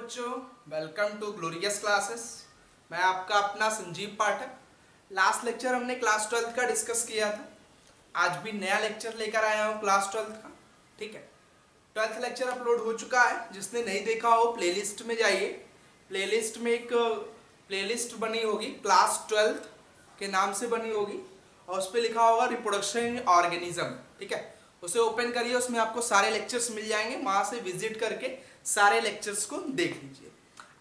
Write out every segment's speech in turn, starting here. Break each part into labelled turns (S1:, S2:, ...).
S1: बच्चों, welcome to glorious classes. मैं आपका अपना संजीव पाठक। लास्ट लेक्चर हमने क्लास 12th का डिस्कस किया था। आज भी नया लेक्चर लेकर आया हूँ क्लास 12th का। ठीक है, 12th लेक्चर अपलोड हो चुका है। जिसने नहीं देखा हो प्लेलिस्ट में जाइए। प्लेलिस्ट में एक प्लेलिस्ट बनी होगी, क्लास 12th के नाम से बनी होगी और उस पर लिखा होगा रिप्रोडक्शन ऑर्गेनिज्म। ठीक है, उसे ओपन करिए, उसमें आपको सारे लेक्चर्स मिल जाएंगे। वहां से विजिट करके सारे लेक्चर्स को देख लीजिए।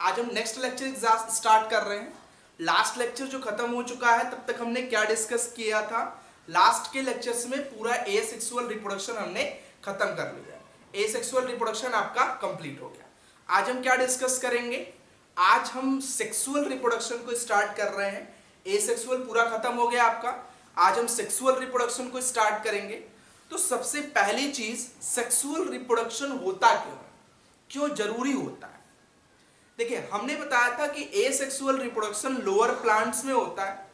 S1: आज हम नेक्स्ट लेक्चर स्टार्ट कर रहे हैं। लास्ट लेक्चर जो खत्म हो चुका है, तब तक हमने क्या डिस्कस किया था? लास्ट के लेक्चर्स में पूरा एसेक्सुअल रिप्रोडक्शन हमने खत्म कर लिया। एसेक्सुअल रिप्रोडक्शन आपका कंप्लीट हो गया। आज हम क्या डिस्कस करेंगे? आज हम सेक्सुअल रिप्रोडक्शन को स्टार्ट कर रहे हैं। एसेक्सुअल पूरा खत्म हो गया आपका। आज हम सेक्सुअल रिप्रोडक्शन को स्टार्ट करेंगे। तो सबसे पहली चीज, सेक्सुअल रिप्रोडक्शन होता क्यों है, क्यों जरूरी होता है? देखिए, हमने बताया था कि एसेक्सुअल रिप्रोडक्शन लोअर प्लांट्स में होता है।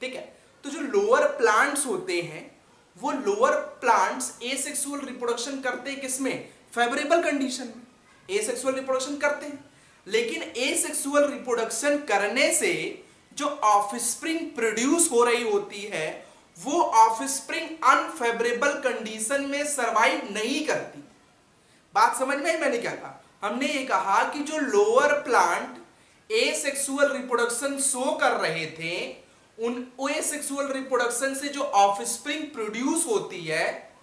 S1: ठीक है, तो जो लोअर प्लांट्स होते हैं, वो लोअर प्लांट्स एसेक्सुअल रिप्रोडक्शन करते हैं किसमें? फेवरेबल कंडीशन में एसेक्सुअल रिप्रोडक्शन करते हैं। लेकिन एसेक्सुअल रिप्रोडक्शन करने से जो ऑफस्प्रिंग प्रोड्यूस हो रही होती है, वो ऑफस्प्रिंग अनफेवरेबल कंडीशन में सरवाइव नहीं करती। बात समझ में आई मैंने क्या कहा? हमने ये कहा कि जो lower plant asexual reproduction show कर रहे थे, उन एसेक्सुअल रिप्रोडक्शन से जो ऑफस्प्रिंग प्रोड्यूस होती है,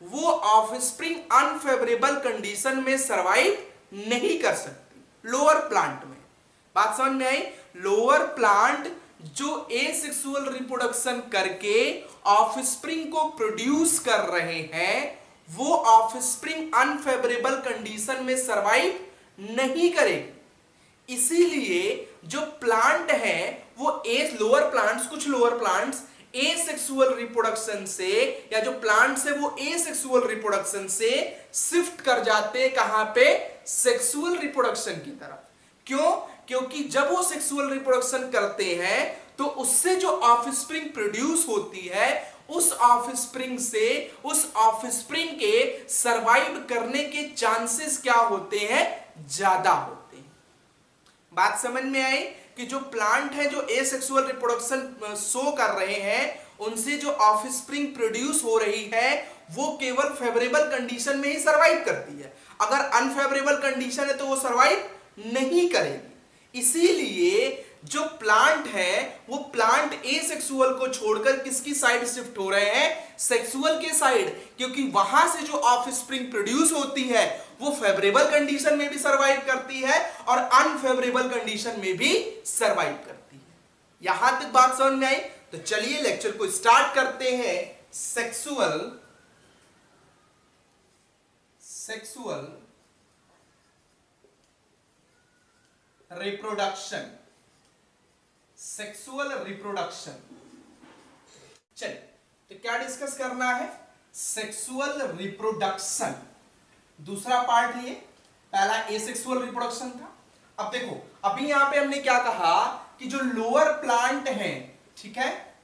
S1: वो ऑफस्प्रिंग अनफेवरेबल कंडीशन में सरवाइव नहीं कर सकती लोअर प्लांट में। बात समझ में आई? लोअर प्लांट जो एसेक्सुअल रिप्रोडक्शन करके ऑफस्प्रिंग को प्रोड्यूस कर रहे हैं, वो ऑफस्प्रिंग अनफेवरेबल कंडीशन में सरवाइव नहीं करेगी। इसीलिए जो प्लांट है वो लोअर प्लांट्स, कुछ लोअर प्लांट्स एसेक्सुअल रिप्रोडक्शन से, या जो प्लांट्स है वो एसेक्सुअल रिप्रोडक्शन से शिफ्ट कर जाते हैं कहां पे? सेक्सुअल रिप्रोडक्शन की तरफ। क्यों? क्योंकि जब वो सेक्सुअल रिप्रोडक्शन करते हैं तो उससे जो ऑफस्प्रिंग प्रोड्यूस होती है, उस ऑफस्प्रिंग के सरवाइव करने के चांसेस क्या होते हैं? ज्यादा होते हैं। बात समझ में आई कि जो प्लांट है जो एसेक्सुअल रिप्रोडक्शन शो कर रहे हैं, उनसे जो ऑफस्प्रिंग प्रोड्यूस हो रही है, वो केवल फेवरेबल कंडीशन में ही सरवाइव करती है। अगर अनफेवरेबल कंडीशन है तो वो सरवाइव नहीं करेगी। इसीलिए जो प्लांट है, वो प्लांट एसेक्सुअल को छोड़कर किसकी साइड शिफ्ट हो रहे हैं? सेक्सुअल के साइड। क्योंकि वहां से जो ऑफस्प्रिंग प्रोड्यूस होती है, वो फेवरेबल कंडीशन में भी सरवाइव करती है और अनफेवरेबल कंडीशन में भी सरवाइव करती है। यहां तक बात समझ में आई? तो चलिए लेक्चर को स्टार्ट करते हैं। Sexual reproduction. Sexual reproduction. चलिए, तो क्या डिस्कस करना है? Sexual reproduction. दूसरा पार्ट ये, पहला एसेक्सुअल रिप्रोडक्शन था। अब देखो, अभी यहां पे हमने क्या कहा कि जो लोअर प्लांट है, ठीक है,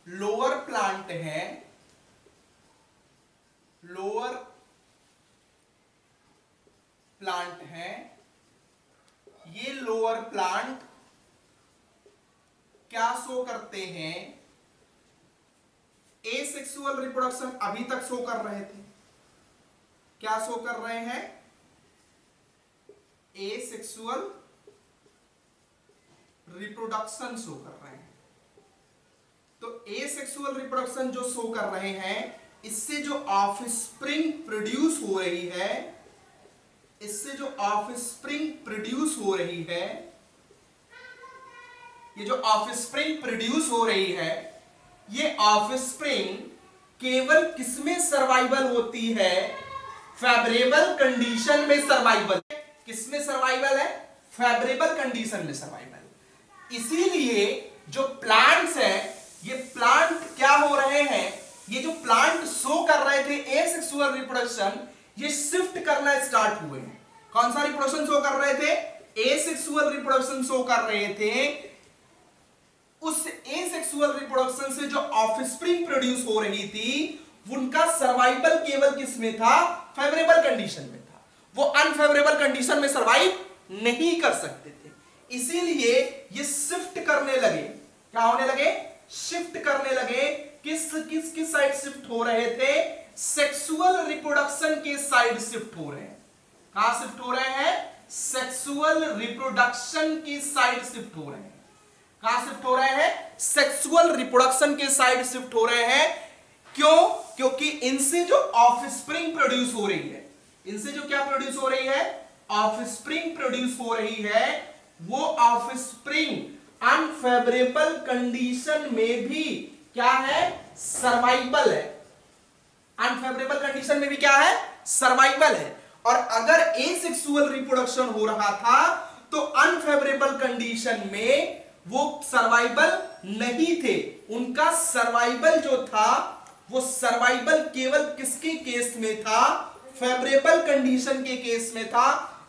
S1: लोअर प्लांट है, लोअर प्लांट है, ये लोअर प्लांट क्या शो करते हैं? एसेक्सुअल रिप्रोडक्शन अभी तक शो कर रहे थे। क्या शो कर रहे हैं? एसेक्सुअल रिप्रोडक्शन शो कर रहे हैं। तो एसेक्सुअल रिप्रोडक्शन जो शो कर रहे हैं, इससे जो ऑफस्प्रिंग प्रोड्यूस हो रही है, इससे जो ऑफस्प्रिंग प्रोड्यूस हो रही है, ये जो ऑफस्प्रिंग प्रोड्यूस हो रही है, ये ऑफस्प्रिंग केवल किसमें सर्वाइवल होती है? फेवरेबल कंडीशन में सर्वाइवल। किसमें सर्वाइवल है? फेवरेबल कंडीशन में सर्वाइवल। इसीलिए जो प्लांट्स हैं, ये प्लांट क्या हो रहे हैं? ये जो प्लांट शो कर रहे थे एसेक्सुअल रिप्रोडक्शन, ये शिफ्ट करना स्टार्ट हुए हैं। कौन सा रिप्रोडक्शन शो कर रहे थे? एसेक्सुअल रिप्रोडक्शन शो कर रहे थे। उस एसेक्सुअल रिप्रोडक्शन से जो ऑफस्प्रिंग प्रोड्यूस हो रही थी, उनका सर्वाइवल केवल किसमें था? फेवरेबल कंडीशन में था। वो अनफेवरेबल कंडीशन में सर्वाइव नहीं कर सकते थे, इसीलिए ये शिफ्ट करने लगे। क्या होने लगे? शिफ्ट करने लगे। किस साइड शिफ्ट हो रहे थे? सेक्सुअल रिप्रोडक्शन के साइड शिफ्ट हो रहे हैं। कहां शिफ्ट हो रहे हैं? सेक्सुअल रिप्रोडक्शन की साइड शिफ्ट हो रहे हैं। कहां शिफ्ट हो रहे हैं? सेक्सुअल रिप्रोडक्शन के साइड शिफ्ट हो रहे हैं। क्यों? क्योंकि इनसे जो ऑफस्प्रिंग प्रोड्यूस हो रही है, इनसे जो क्या प्रोड्यूस हो रही है? ऑफस्प्रिंग प्रोड्यूस हो रही है। वो ऑफस्प्रिंग अनफेवरेबल कंडीशन में भी क्या है? सर्वाइवल है। अनफेवरेबल कंडीशन में भी क्या है? सर्वाइवल है। और अगर एसेक्सुअल रिप्रोडक्शन हो रहा था तो अनफेवरेबल कंडीशन में वो सर्वाइवल नहीं थे। उनका सर्वाइवल जो था वो सर्वाइवल केवल किसके केस में था? फेवरेबल कंडीशन के केस में था।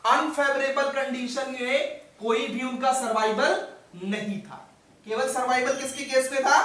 S1: अनफेवरेबल कंडीशन में कोई भी उनका सर्वाइवल नहीं था। केवल सर्वाइवल किसके केस में था?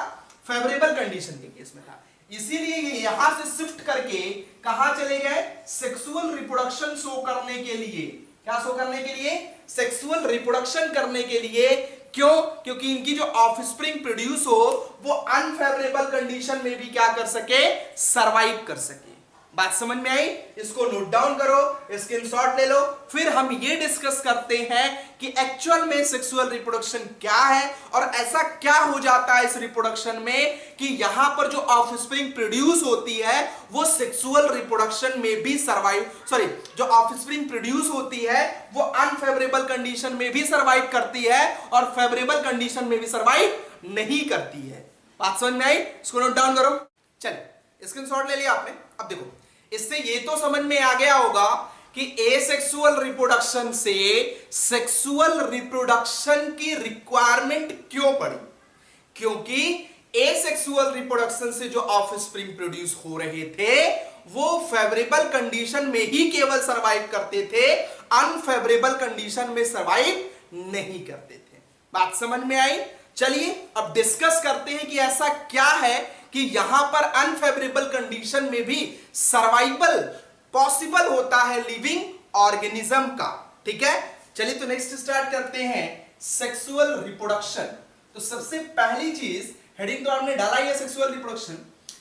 S1: फेवरेबल कंडीशन के केस में था। इसीलिए ये यहां से शिफ्ट करके कहां चले गए? सेक्सुअल रिप्रोडक्शन शो करने के लिए। क्या शो करने के लिए? सेक्सुअल रिप्रोडक्शन करने के लिए। क्यों? क्योंकि इनकी जो ऑफस्प्रिंग प्रोड्यूस हो वो अनफेवरेबल कंडीशन में भी क्या कर सके? सरवाइव कर सके। बात समझ में आई? इसको नोट डाउन करो, स्क्रीनशॉट ले लो। फिर हम ये डिस्कस करते हैं कि एक्चुअल में सेक्सुअल रिप्रोडक्शन क्या है और ऐसा क्या हो जाता है इस रिप्रोडक्शन में कि यहां पर जो ऑफस्प्रिंग प्रोड्यूस होती है वो सेक्सुअल रिप्रोडक्शन में भी जो ऑफस्प्रिंग प्रोड्यूस होती है वो अनफेवरेबल कंडीशन में भी सर्वाइव करती है और फेवरेबल कंडीशन में भी सर्वाइव नहीं करती है। बात समझ में आई? इसको नोट डाउन करो। चलिए स्क्रीनशॉट ले लिया आपने। अब देखो, इससे ये तो समझ में आ गया होगा कि एसेक्सुअल रिप्रोडक्शन से सेक्सुअल रिप्रोडक्शन की रिक्वायरमेंट क्यों पड़ी। क्योंकि एसेक्सुअल रिप्रोडक्शन से जो ऑफस्प्रिंग प्रोड्यूस हो रहे थे वो फेवरेबल कंडीशन में ही केवल सरवाइव करते थे, अनफेवरेबल कंडीशन में सरवाइव नहीं करते थे। बात समझ में आई? चलिए अब डिस्कस करते हैं कि ऐसा क्या है कि यहां पर अनफेवरेबल कंडीशन में भी सर्वाइवल पॉसिबल होता है लिविंग ऑर्गेनिज्म का। ठीक है, चलिए तो नेक्स्ट स्टार्ट करते हैं सेक्सुअल रिप्रोडक्शन। तो सबसे पहली चीज, हेडिंग तो आपने डाला ही है सेक्सुअल रिप्रोडक्शन,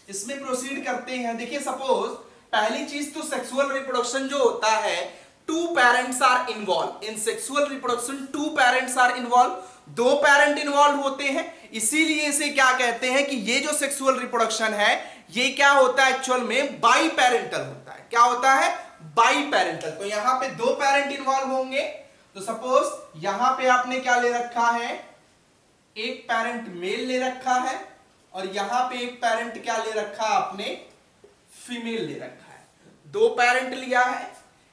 S1: इसमें प्रोसीड करते हैं। देखिए सपोज पहली चीज तो सेक्सुअल रिप्रोडक्शन जो होता है, two parents are involve in sexual reproduction. Two parents are involve, दो पेरेंट इन्वॉल्व होते हैं। इसीलिए इसे क्या कहते हैं कि ये जो सेक्सुअल रिप्रोडक्शन है ये क्या होता है? एक्चुअल में बाई पेरेंटल होता है। क्या होता है? By parental. तो यहां पे दो पेरेंट इन्वॉल्व होंगे। तो सपोज यहां पे आपने क्या ले रखा है? एक पेरेंट मेल ले रखा है और यहां पे एक पेरेंट क्या ले रखा है आपने? फीमेल ले रखा है। दो पेरेंट लिया है,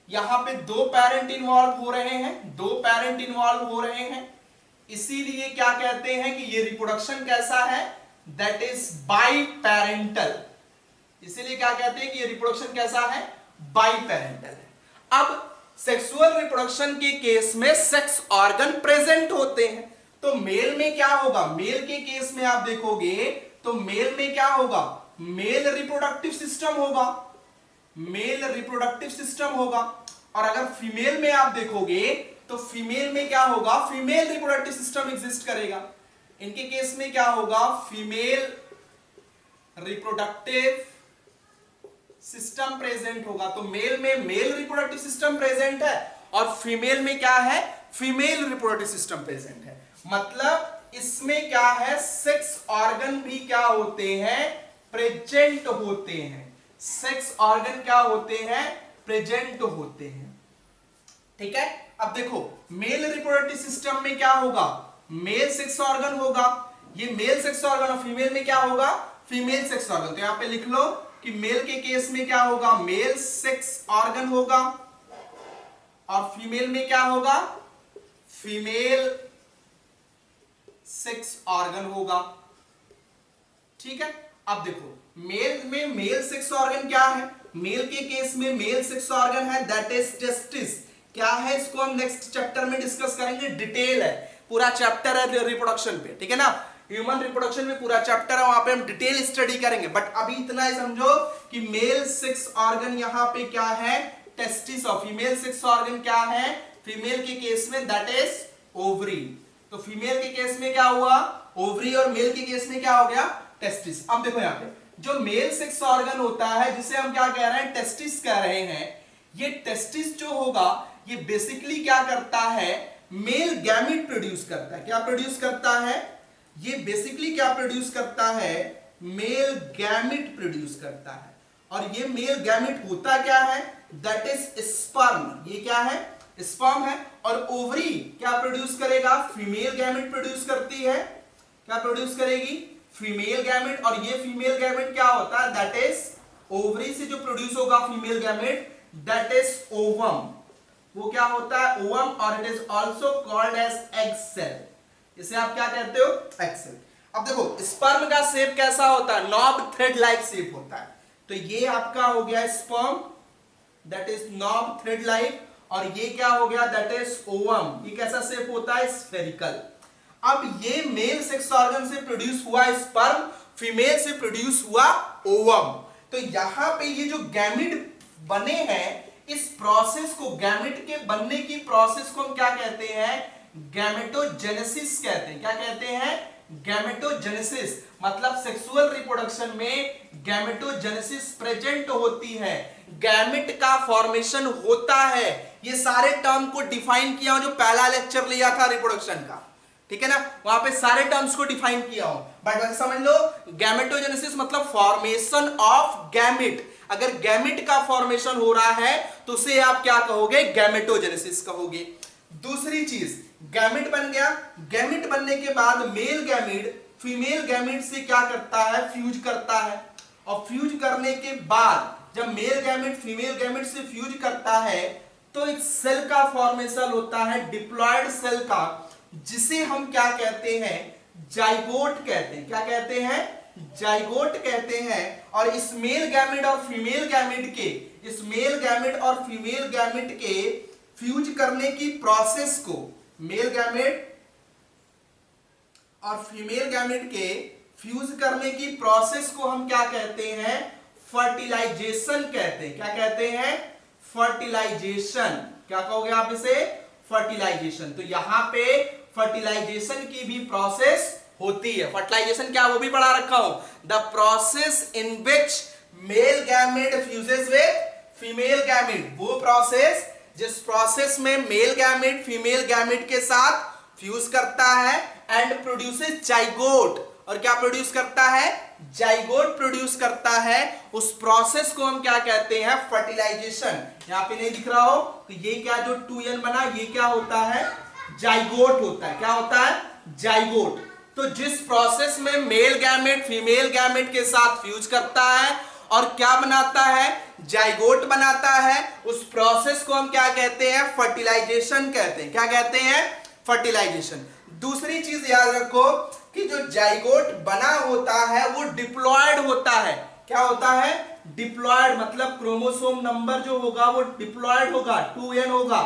S1: यहां पे दो पेरेंट इन्वॉल्व हो रहे हैं, दो पेरेंट इन्वॉल्व हो रहे हैं। इसीलिए क्या कहते हैं कि ये रिप्रोडक्शन कैसा है? That is by parental. इसीलिए क्या कहते हैं कि ये रिप्रोडक्शन कैसा है? बाई पेरेंटल है। अब सेक्सुअल रिप्रोडक्शन के केस में सेक्स ऑर्गन प्रेजेंट होते हैं। तो मेल में क्या होगा? मेल के केस में आप देखोगे तो मेल में क्या होगा? मेल रिप्रोडक्टिव सिस्टम होगा, मेल रिप्रोडक्टिव सिस्टम होगा। और अगर फीमेल में आप देखोगे तो फीमेल में क्या होगा? फीमेल रिप्रोडक्टिव सिस्टम एग्जिस्ट करेगा। इनके केस में क्या होगा? फीमेल रिप्रोडक्टिव सिस्टम प्रेजेंट होगा। तो मेल में मेल रिप्रोडक्टिव सिस्टम प्रेजेंट है और फीमेल में क्या है? फीमेल रिप्रोडक्टिव सिस्टम प्रेजेंट है। मतलब इसमें क्या है? सेक्स ऑर्गन भी क्या होते हैं? प्रेजेंट होते हैं। सेक्स ऑर्गन क्या होते हैं? प्रेजेंट होते हैं। ठीक है, अब देखो मेल रिप्रोडक्टिव सिस्टम में क्या होगा? मेल सेक्स ऑर्गन होगा। ये मेल सेक्स ऑर्गन और फीमेल में क्या होगा? Female sex organ. तो यहां पे लिख लो कि मेल के केस में क्या होगा? मेल सेक्स ऑर्गन होगा और फीमेल में क्या होगा? फीमेल सेक्स ऑर्गन होगा। ठीक है, अब देखो मेल में मेल सेक्स ऑर्गन क्या है? मेल के केस में मेल सेक्स ऑर्गन है दैट इज टेस्टिस। क्या है? इसको हम नेक्स्ट चैप्टर में डिस्कस करेंगे। डिटेल है, पूरा चैप्टर है रिप्रोडक्शन पे। ठीक है ना, ह्यूमन रिप्रोडक्शन में पूरा चैप्टर है, वहां पे हम डिटेल स्टडी करेंगे। बट अभी इतना ही समझो कि मेल सेक्स ऑर्गन यहां पे क्या है? टेस्टिस। और फीमेल सेक्स ऑर्गन क्या है? फीमेल के केस में दैट इज ओवरी। तो फीमेल के केस में क्या हुआ, ओवरी, और मेल के केस में क्या हो गया, टेस्टिस। अब देखो यहाँ पे जो मेल सेक्स ऑर्गन होता है जिसे हम क्या कह रहे हैं, टेस्टिस कह रहे हैं, ये टेस्टिस जो होगा ये बेसिकली क्या करता है, मेल गैमेट प्रोड्यूस करता है। क्या प्रोड्यूस करता है, ये बेसिकली क्या प्रोड्यूस करता है, मेल गैमेट प्रोड्यूस करता है। और ये मेल गैमेट होता क्या है, दैट इज स्पर्म। ये क्या है, स्पर्म है। और ओवरी क्या प्रोड्यूस करेगा, फीमेल गैमेट प्रोड्यूस करती है। क्या प्रोड्यूस करेगी, फीमेल गैमेट। और ये फीमेल गैमेट क्या होता है, दैट इज ओवरी से जो प्रोड्यूस होगा female gamete, that is ovum. वो क्या होता है, ओवम, और it is also called as egg cell. इसे आप क्या कहते हो, एग सेल। अब देखो स्पर्म का शेप कैसा होता है, नॉब थ्रेड लाइक शेप होता है। तो ये आपका हो गया sperm, that is knob thread like. और ये क्या हो गया, दैट इज ओवम। ये कैसा शेप होता है, स्फेरिकल। अब ये मेल सेक्स ऑर्गन से प्रोड्यूस हुआ स्पर्म, फीमेल से प्रोड्यूस हुआ ओवम। तो यहां पे ये जो गैमेट बने हैं, इस प्रोसेस को, गैमेट के बनने की प्रोसेस को हम क्या कहते हैं, गैमेटोजेनेसिस कहते हैं। क्या कहते हैं, गैमेटोजेनेसिस। मतलब सेक्सुअल रिप्रोडक्शन में गैमेटोजेनेसिस प्रेजेंट होती है, गैमेट का फॉर्मेशन होता है। ये सारे टर्म को डिफाइन किया हूं जो पहला लेक्चर लिया था रिप्रोडक्शन का, ठीक है ना, वहां पे सारे टर्म्स को डिफाइन किया हूं। बट वैसे समझ लो, गैमेटोजेनेसिस मतलब फॉर्मेशन ऑफ गैमेट। अगर गैमेट का फॉर्मेशन हो रहा है तो उसे आप क्या कहोगे, गैमेटोजेनेसिस कहोगे। दूसरी चीज, गैमेट बन गया, गैमेट बनने के बाद मेल गैमेट फीमेल गैमेट से क्या करता है, फ्यूज करता है। और फ्यूज करने के बाद जब मेल गैमेट फीमेल गैमेट से फ्यूज करता है तो एक सेल का फॉर्मेशन होता है, डिप्लॉयड सेल का, जिसे हम क्या कहते हैं, जाइगोट कहते हैं। क्या कहते हैं, जाइगोट कहते हैं। और इस मेल गैमेट और फीमेल गैमेट के, इस मेल गैमेट और फीमेल गैमेट के फ्यूज करने की प्रोसेस को, मेल गैमेट और फीमेल गैमेट के फ्यूज करने की प्रोसेस को हम क्या कहते हैं, फर्टिलाइजेशन कहते हैं। क्या कहते हैं, फर्टिलाइजेशन। क्या कहोगे आप इसे, फर्टिलाइजेशन। तो यहां पे फर्टिलाइजेशन की भी प्रोसेस होती है। फर्टिलाइजेशन क्या, वो भी पढ़ा रखा हूं, the process in which male gamete fuses with female gamete. वो प्रोसेस जिस प्रोसेस में मेल गैमेट फीमेल गैमेट के साथ फ्यूज करता है एंड प्रोड्यूसेस जाइगोट। और क्या प्रोड्यूस करता है, जाइगोट प्रोड्यूस करता है। उस प्रोसेस को हम क्या कहते हैं, फर्टिलाइजेशन। यहां पे नहीं दिख रहा हो तो ये क्या, जो 2n बना, ये क्या होता है, जाइगोट होता है। क्या होता है, जाइगोट। तो जिस प्रोसेस में मेल गैमेट फीमेल गैमेट के साथ फ्यूज करता है और क्या बनाता है, जाइगोट बनाता है, उस प्रोसेस को हम क्या कहते हैं, फर्टिलाइजेशन कहते हैं। क्या कहते हैं, फर्टिलाइजेशन। दूसरी चीज याद रखो कि जो जाइगोट बना होता है वो डिप्लॉयड होता है। क्या होता है, डिप्लॉयड। मतलब क्रोमोसोम नंबर जो होगा वो डिप्लॉयड होगा, 2n होगा,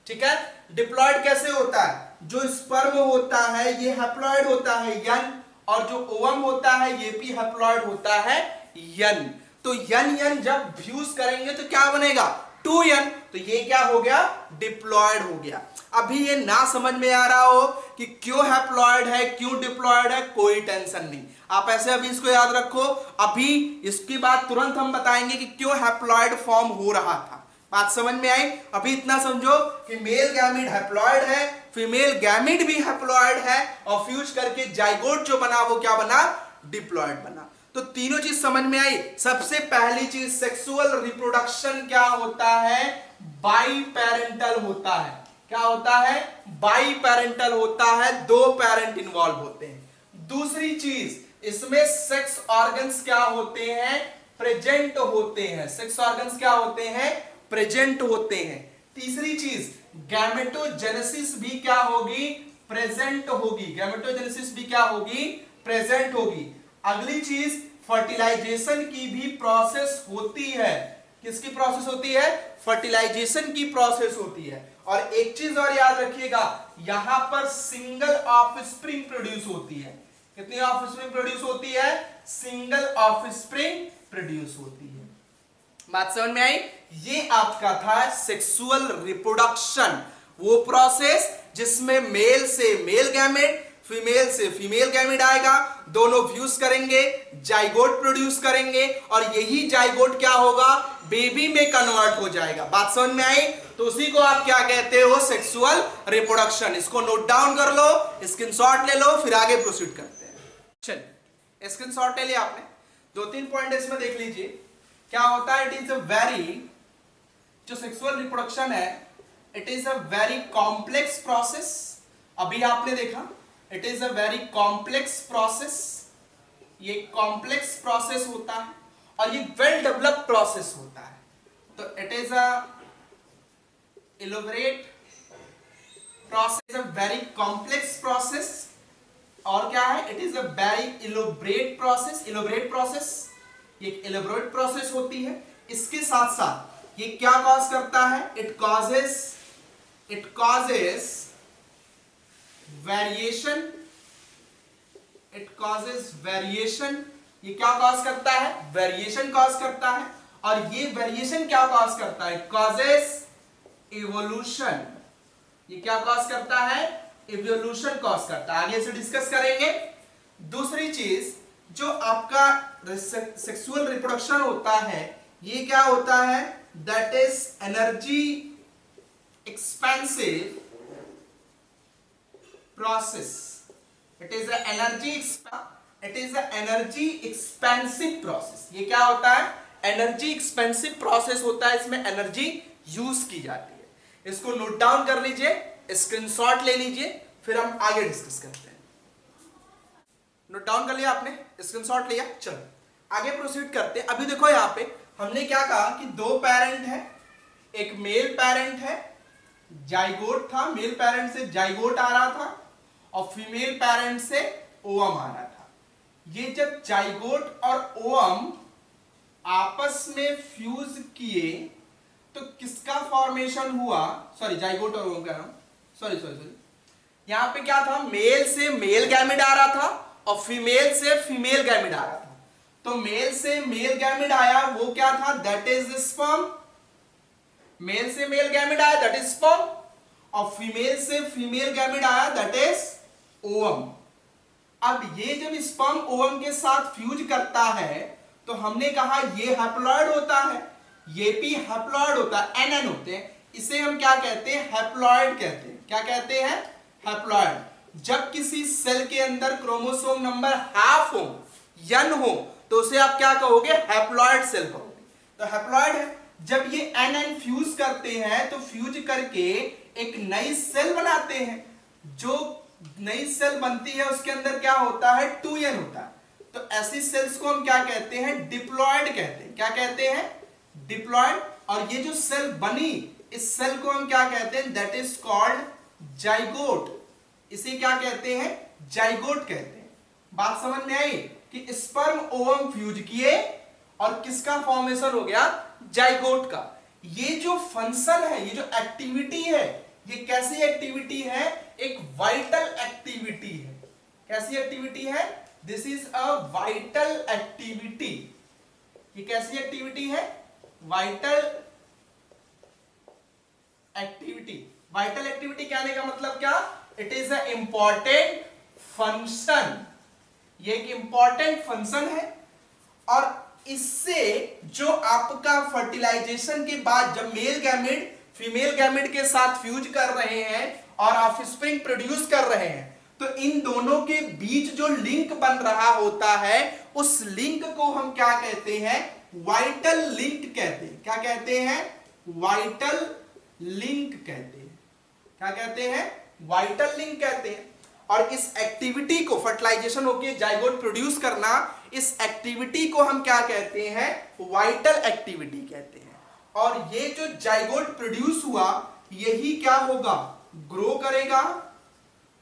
S1: ठीक है। डिप्लॉयड कैसे होता है, जो स्पर्म होता है ये हैप्लॉयड होता है, यन, और जो ओवम होता है ये भी हैप्लॉयड होता है, यन। तो यन जब फ्यूज करेंगे तो क्या बनेगा, 2n। तो ये क्या हो गया, डिप्लॉयड हो गया। अभी ये ना समझ में आ रहा हो कि क्यों हैप्लॉयड है, क्यों डिप्लॉयड है, कोई टेंशन नहीं, आप ऐसे अभी इसको याद रखो। अभी इसकी बात तुरंत हम बताएंगे कि क्यों हैप्लॉयड फॉर्म हो रहा था। बात समझ में आई। अभी इतना समझो कि मेल गैमेट हैप्लॉयड है, फीमेल गैमेट भी हैप्लॉयड है, और फ्यूज करके जाइगोट जो बना वो क्या बना, डिप्लॉयड बना। तो तीनों चीज समझ में आई। सबसे पहली चीज, सेक्सुअल रिप्रोडक्शन क्या होता है, बाई पेरेंटल होता है। क्या होता है, बाई पेरेंटल होता है, 2 पेरेंट इन्वॉल्व होते हैं। दूसरी चीज, इसमें सेक्स ऑर्गन्स क्या होते हैं, प्रेजेंट होते हैं। सेक्स ऑर्गन्स क्या होते हैं, प्रेजेंट होते हैं। तीसरी चीज, गैमेटोजेनेसिस भी क्या होगी, प्रेजेंट होगी। गैमेटोजेनेसिस भी क्या होगी, प्रेजेंट होगी। अगली चीज, फर्टिलाइजेशन की भी प्रोसेस होती है। किसकी प्रोसेस होती है, फर्टिलाइजेशन की प्रोसेस होती है। और एक चीज और याद रखिएगा, यहां पर सिंगल ऑफस्प्रिंग प्रोड्यूस होती है। कितनी ऑफस्प्रिंग प्रोड्यूस होती है, सिंगल ऑफस्प्रिंग प्रोड्यूस होती है। बात समझ में आई। ये आपका था सेक्सुअल रिप्रोडक्शन। वो प्रोसेस जिसमें मेल से मेल गैमेट, फीमेल से फीमेल गैमेट आएगा, दोनों फ्यूज करेंगे, जाइगोट प्रोड्यूस करेंगे और यही जाइगोट क्या होगा, बेबी में कन्वर्ट हो जाएगा। बात समझ में आई? तो उसी को आप क्या कहते हो, सेक्सुअल रिप्रोडक्शन। इसको नोट डाउन कर लो, स्क्रीनशॉट ले लो, फिर आगे प्रोसीड करते हैं। चलिए स्क्रीनशॉट ले लिया आपने, 2-3 पॉइंट इसमें देख लीजिए क्या होता है। इट इज अ वेरी, जो सेक्सुअल रिप्रोडक्शन है, it is a very complex process. अभी आपने देखा it is a very complex process, ये कॉम्प्लेक्स प्रोसेस होता है और ये वेल डेवलप्ड प्रोसेस होता है। तो it is a elaborate process, a very complex process. और क्या है, it is a very elaborate process. Elaborate process, ये इलोबरेट प्रोसेस होती है। इसके साथ साथ ये क्या कॉज करता है, it causes variation, it causes variation. ये क्या कॉज करता है, वेरिएशन कॉज करता है। और ये वेरिएशन क्या कॉज करता है, कॉजेस इवोल्यूशन। ये क्या कॉज करता है, इवोल्यूशन कॉज करता है। आगे से डिस्कस करेंगे। दूसरी चीज जो आपका सेक्सुअल रिप्रोडक्शन होता है, ये क्या होता है, that is energy expensive process. It is energy expensive process. ये क्या होता है, एनर्जी एक्सपेंसिव प्रोसेस होता है। इसमें एनर्जी यूज की जाती है। इसको नोट डाउन कर लीजिए, स्क्रीनशॉट ले लीजिए, फिर हम आगे डिस्कस करते हैं। नोट डाउन कर लिया आपने, स्क्रीनशॉट लिया, चलो आगे प्रोसीड करते हैं। अभी देखो यहां पे हमने क्या कहा कि 2 पेरेंट है, एक मेल पेरेंट है, जाइगोट था, मेल पेरेंट से जाइगोट आ रहा था और फीमेल पेरेंट से ओवम आ रहा था। ये जब जाइगोट और ओवम आपस में फ्यूज किए तो किसका फॉर्मेशन हुआ, सॉरी जाइगोट और ओवम का नाम, सॉरी यहां पे क्या था, मेल से मेल गैमेट आ रहा था और फीमेल से फीमेल गैमेट आ रहा था। तो मेल से मेल गैमेट आया, वो क्या था, दैट इज स्पर्म। मेल से मेल गैमेट आया, दैट इज स्पर्म। और फीमेल से फीमेल गैमेट आया, दैट इज ओवम। अब ये जब स्पर्म ओवम के साथ फ्यूज करता है तो हमने कहा ये हैप्लॉइड होता है, ये भी हैप्लॉइड होता है, एनएन होते हैं। इसे हम क्या कहते हैं, हैप्लॉइड कहते हैं। क्या कहते हैं, हैप्लॉइड। जब किसी सेल के अंदर क्रोमोसोम नंबर हाफ हो, n हो, तो उसे आप क्या कहोगे, हैप्लॉइड सेल कहोगे। तो हैप्लॉइड है। जब ये एनएन फ्यूज करते हैं तो फ्यूज करके एक नई सेल बनाते हैं। जो नई सेल बनती है उसके अंदर क्या होता है, 2n होता है। तो ऐसी सेल्स को हम क्या कहते हैं, डिप्लॉयड कहते हैं। क्या कहते हैं, डिप्लॉयड। और ये जो सेल बनी, इस सेल को हम क्या कहते हैं, दैट इज कॉल्ड जाइगोट। इसे क्या कहते हैं, जाइगोट कहते हैं। बात समझ में आई कि स्पर्म ओवम फ्यूज किए और किसका फॉर्मेशन हो गया, जाइगोट का। ये जो फंक्शन है, ये जो एक्टिविटी है, ये कैसी एक्टिविटी है, एक वाइटल एक्टिविटी है। कैसी एक्टिविटी है, this is a vital activity. ये कैसी एक्टिविटी है, वाइटल एक्टिविटी। वाइटल एक्टिविटी कहने का मतलब क्या, it is a important function. ये एक इंपॉर्टेंट फंक्शन है। और इससे जो आपका फर्टिलाइजेशन के बाद जब मेल गैमेट फीमेल गैमेट के साथ फ्यूज कर रहे हैं और ऑफस्प्रिंग प्रोड्यूस कर रहे हैं, तो इन दोनों के बीच जो लिंक बन रहा होता है, उस लिंक को हम क्या कहते हैं, वाइटल लिंक कहते हैं। क्या कहते हैं, वाइटल लिंक कहते हैं। क्या कहते हैं, वाइटल लिंक कहते हैं। और इस एक्टिविटी को, फर्टिलाइजेशन होकर जाइगोट प्रोड्यूस करना, इस एक्टिविटी को हम क्या कहते हैं, वाइटल एक्टिविटी कहते हैं। और ये जो जाइगोट प्रोड्यूस हुआ, यही क्या होगा, ग्रो करेगा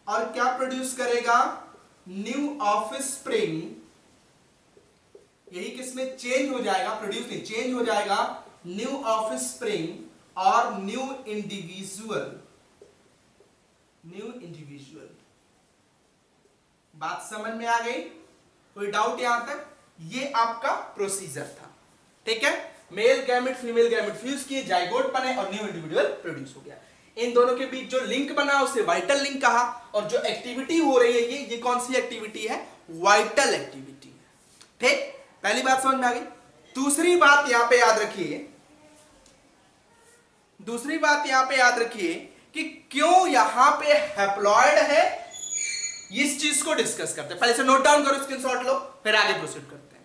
S1: और क्या प्रोड्यूस करेगा, न्यू ऑफस्प्रिंग। यही किसमें चेंज हो जाएगा, प्रोड्यूस नहीं, चेंज हो जाएगा, न्यू ऑफस्प्रिंग और न्यू इंडिविजुअल। New individual. बात समझ में आ गई, कोई डाउट यहां तक? ये आपका प्रोसीजर था, ठीक है। Male gamete female gamete fuse किए, जाइगोट बने और न्यू इंडिविजुअल प्रोड्यूस हो गया। इन दोनों के बीच जो लिंक बना उसे वाइटल लिंक कहा, और जो एक्टिविटी हो रही है ये कौन सी एक्टिविटी है? वाइटल एक्टिविटी है। ठीक, पहली बात समझ में आ गई। दूसरी बात यहां पे याद रखिए, दूसरी बात यहां पे याद रखिए कि क्यों यहां पे हैप्लॉइड है, इस चीज को डिस्कस करते हैं। पहले से नोट डाउन करो, स्क्रीनशॉट लो, फिर आगे प्रोसीड करते हैं।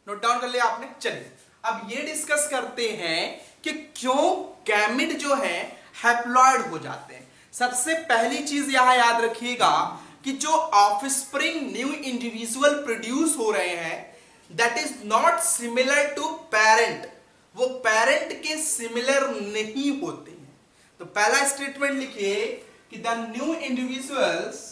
S1: नोट डाउन कर लिया आपने? चलिए अब ये डिस्कस करते हैं कि क्यों गैमेट जो है हैप्लॉइड हो जाते हैं। सबसे पहली चीज यहां याद रखिएगा कि जो ऑफस्प्रिंग न्यू इंडिविजुअल प्रोड्यूस हो रहे हैं that is not similar to parent, वो पेरेंट के सिमिलर नहीं होते हैं। तो पहला स्टेटमेंट लिखिए कि the new individuals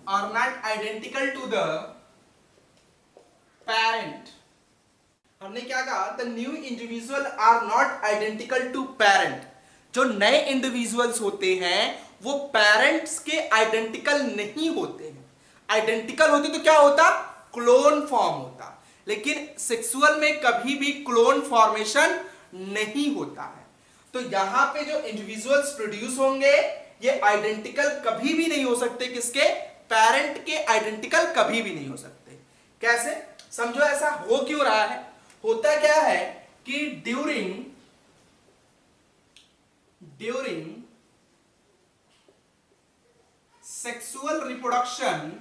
S1: are not identical to the parent। हमने क्या कहा? The new individual are not identical to parent. जो नए इंडिविजुअल्स होते हैं वो पेरेंट्स के आइडेंटिकल नहीं होते हैं। आइडेंटिकल होते तो क्या होता? क्लोन फॉर्म होता। लेकिन सेक्सुअल में कभी भी क्लोन फॉर्मेशन नहीं होता है। तो यहां पे जो इंडिविजुअल्स प्रोड्यूस होंगे ये आइडेंटिकल कभी भी नहीं हो सकते। किसके? पेरेंट के आइडेंटिकल कभी भी नहीं हो सकते। कैसे? समझो ऐसा हो क्यों रहा है। होता क्या है कि during sexual reproduction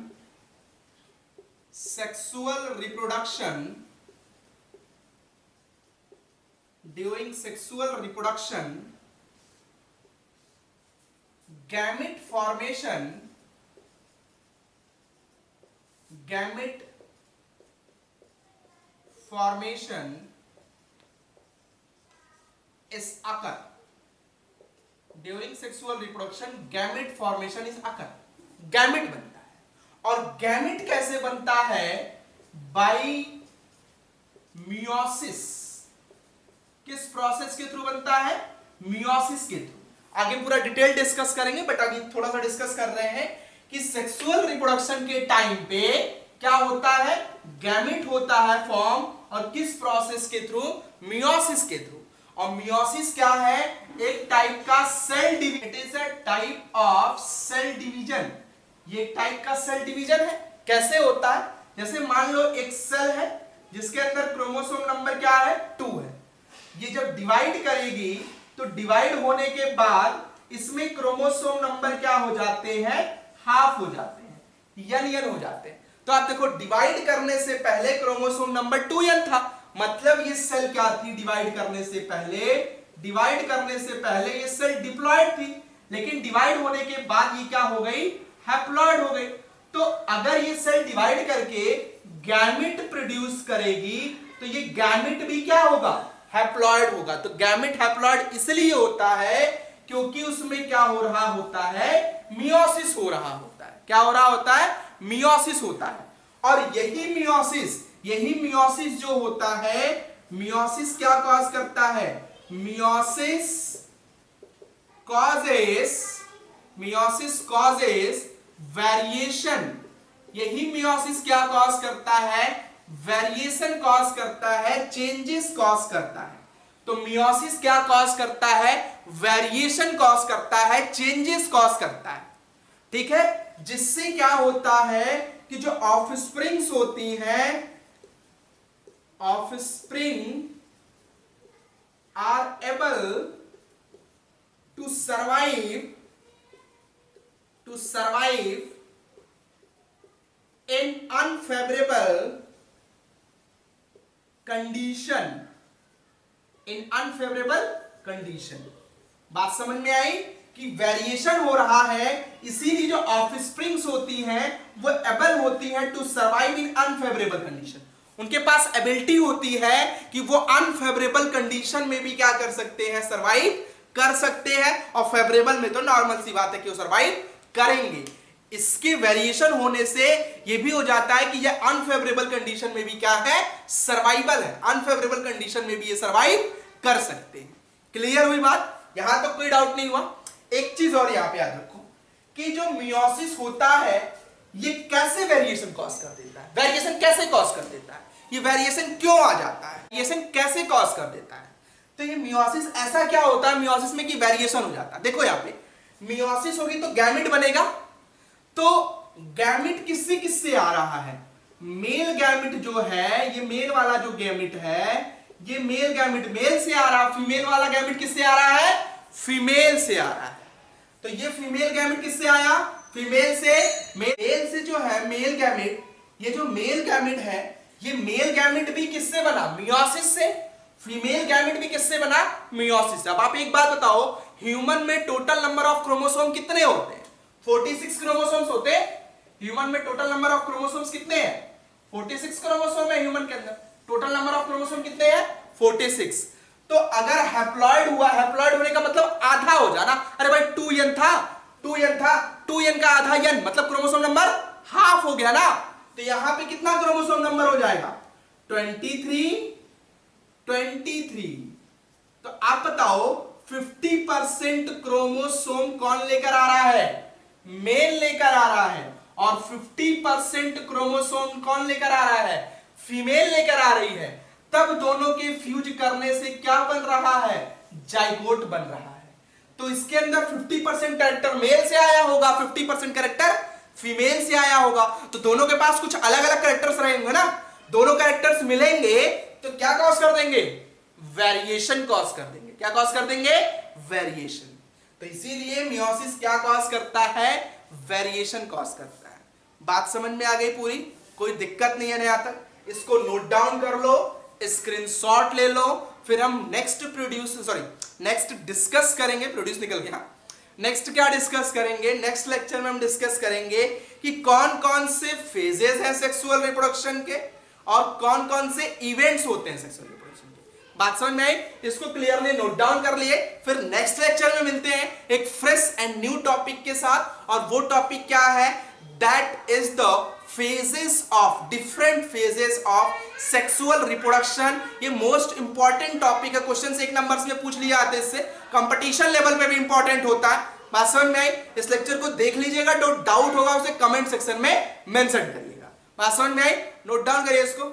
S1: gamete formation is occur during sexual reproduction। Gamete formation is occur, gamete बनता है। और गैमेट कैसे बनता है? Bye meiosis. किस प्रोसेस के थ्रू बनता है? मियोसिस के थ्रू। आगे पूरा डिटेल डिस्कस करेंगे, बट अभी थोड़ा सा डिस्कस कर रहे हैं कि सेक्सुअल रिप्रोडक्शन के टाइम पे क्या होता है? गैमेट होता है फॉर्म, और किस प्रोसेस के थ्रू? मियोसिस के थ्रू। और मियोसिस क्या है? एक टाइप का cell division. It is a type of cell division. ये एक टाइप का सेल डिवीजन है। कैसे होता है? जैसे मान लो एक सेल है जिसके अंदर क्रोमोसोम नंबर क्या है? 2 है। ये जब डिवाइड करेगी तो डिवाइड होने के बाद इसमें क्रोमोसोम नंबर क्या हो जाते हैं? हाफ हो जाते हैं, यन हो जाते हैं। तो आप देखो डिवाइड करने से पहले क्रोमोसोम नंबर 2n था, मतलब ये सेल क्या थी? डिवाइड करने से पहले ये सेल डिप्लॉयड थी। लेकिन डिवाइड होने के बाद ये क्या हो गई? हैप्लॉयड हो गई। तो अगर ये सेल डिवाइड करके गैमेट प्रोड्यूस करेगी तो ये गैमेट भी क्या होगा? हैप्लॉयड होगा। तो गैमेट हैप्लॉयड इसलिए होता है क्योंकि उसमें क्या हो रहा होता है? मियोसिस हो रहा होता है। क्या हो रहा होता है? मियोसिस होता है। और यही मियोसिस जो होता है, मियोसिस क्या कॉज करता है? Meiosis causes variation. यही मियोसिस क्या कॉज करता है? वेरिएशन कॉज करता है, चेंजेस कॉज करता है। तो मियोसिस क्या कॉज करता है? वेरिएशन कॉज करता है, चेंजेस कॉज करता है। ठीक है, जिससे क्या होता है कि जो ऑफस्प्रिंग्स होती हैं, offspring are able to survive in unfavourable condition. बात समझ में आई कि वेरिएशन हो रहा है, इसीलिए जो ऑफस्प्रिंग्स होती हैं वो एबल होती हैं to survive in unfavourable condition. उनके पास एबिलिटी होती है कि वो अनफेवरेबल कंडीशन में भी क्या कर सकते हैं? सर्वाइव कर सकते हैं। और फेवरेबल में तो नॉर्मल सी बात है कि वो सर्वाइव करेंगे। इसके वेरिएशन होने से ये भी हो जाता है कि ये अनफेवरेबल कंडीशन में भी क्या है, सर्वाइवल है, अनफेवरेबल कंडीशन में भी ये सर्वाइव कर सकते हैं। क्लियर हुई बात, यहां तो कोई डाउट नहीं हुआ। एक चीज और यहां पे याद रखो कि जो मियोसिस होता है ये कैसे वेरिएशन कॉज कर देता है, वेरिएशन कैसे कॉज कर देता है, ये वेरिएशन क्यों आ जाता है, वेरिएशन कैसे कॉज कर देता है। तो ये मियोसिस ऐसा क्या होता है मियोसिस में कि वेरिएशन हो जाता है। देखो यहां पे मियोसिस होगी तो गैमेट बनेगा, तो गैमेट किससे किससे आ रहा है, मेल गैमेट जो है, ये मेल वाला जो गैमेट है, ये मेल गैमेट मेल से आ रहा है, फीमेल वाला गैमेट किससे आ रहा है, फीमेल से आ रहा है। तो ये फीमेल गैमेट किससे आया, फीमेल से। मेल से जो है मेल गैमेट, ये जो मेल गैमेट है ये मेल गैमेट भी किससे बना, मियोसिस से। फीमेल गैमेट भी किससे बना, मियोसिस से। अब आप एक बात बताओ, ह्यूमन में टोटल नंबर ऑफ क्रोमोसोम कितने होते हैं, 46 क्रोमोसोम्स होते हैं। ह्यूमन में टोटल नंबर ऑफ क्रोमोसोम्स कितने हैं, 46 क्रोमोसोम है ह्यूमन के अंदर। टोटल नंबर ऑफ क्रोमोसोम कितने हैं, 46। तो अगर हैप्लॉइड हुआ, हैप्लॉइड होने का मतलब आधा हो जाना, अरे भाई 2n था, 2n था, 2n का आधा n मतलब क्रोमोसोम नंबर हाफ हो गया ना। तो यहां पे कितना क्रोमोसोम नंबर हो जाएगा, 23। तो आप बताओ 50% क्रोमोसोम कौन लेकर आ रहा है, मेल लेकर आ रहा है, और 50% क्रोमोसोम कौन लेकर आ रहा है, फीमेल लेकर आ रही है। तब दोनों के फ्यूज करने से क्या बन रहा है, जाइगोट बन रहा है। तो इसके अंदर 50% कैरेक्टर मेल से आया होगा, 50% कैरेक्टर फीमेल से आया होगा। तो दोनों के पास कुछ अलग अलग कैरेक्टर्स रहेंगे ना, दोनों कैरेक्टर्स मिलेंगे तो क्या कॉज कर देंगे, वेरिएशन कॉज कर देंगे। क्या कॉज कर देंगे, वेरिएशन। तो इसीलिए मियोसिस क्या कॉज करता है, वेरिएशन कॉज करता है। बात समझ में आ गई पूरी, कोई दिक्कत नहीं है यहां तक। इसको नोट डाउन कर लो, स्क्रीनशॉट ले लो, फिर हम नेक्स्ट डिस्कस करेंगे। प्रोड्यूस निकल गया, नेक्स्ट क्या डिस्कस करेंगे, नेक्स्ट लेक्चर में हम डिस्कस करेंगे कि कौन कौन से फेजेस हैं सेक्सुअल रिप्रोडक्शन के और कौन कौन से इवेंट्स होते हैं सेक्सुअल रिप्रोडक्शन के। बात समझ में आई, इसको क्लियरली नोट डाउन कर लिए। फिर नेक्स्ट लेक्चर में मिलते हैं एक फ्रेश एंड न्यू टॉपिक के साथ, और वो टॉपिक क्या है, that is the different phases of sexual reproduction. ये मोस्ट इंपॉर्टेंट टॉपिक है, क्वेश्चन एक नंबर में पूछ लिया आते, इससे कंपटीशन लेवल पे भी इंपॉर्टेंट होता है। बात समझ में आई, इस लेक्चर को देख लीजिएगा, जो डाउट होगा उसे कमेंट सेक्शन में मेंशन करिएगा। बात समझ में आई, नोट डाउन करिए इसको।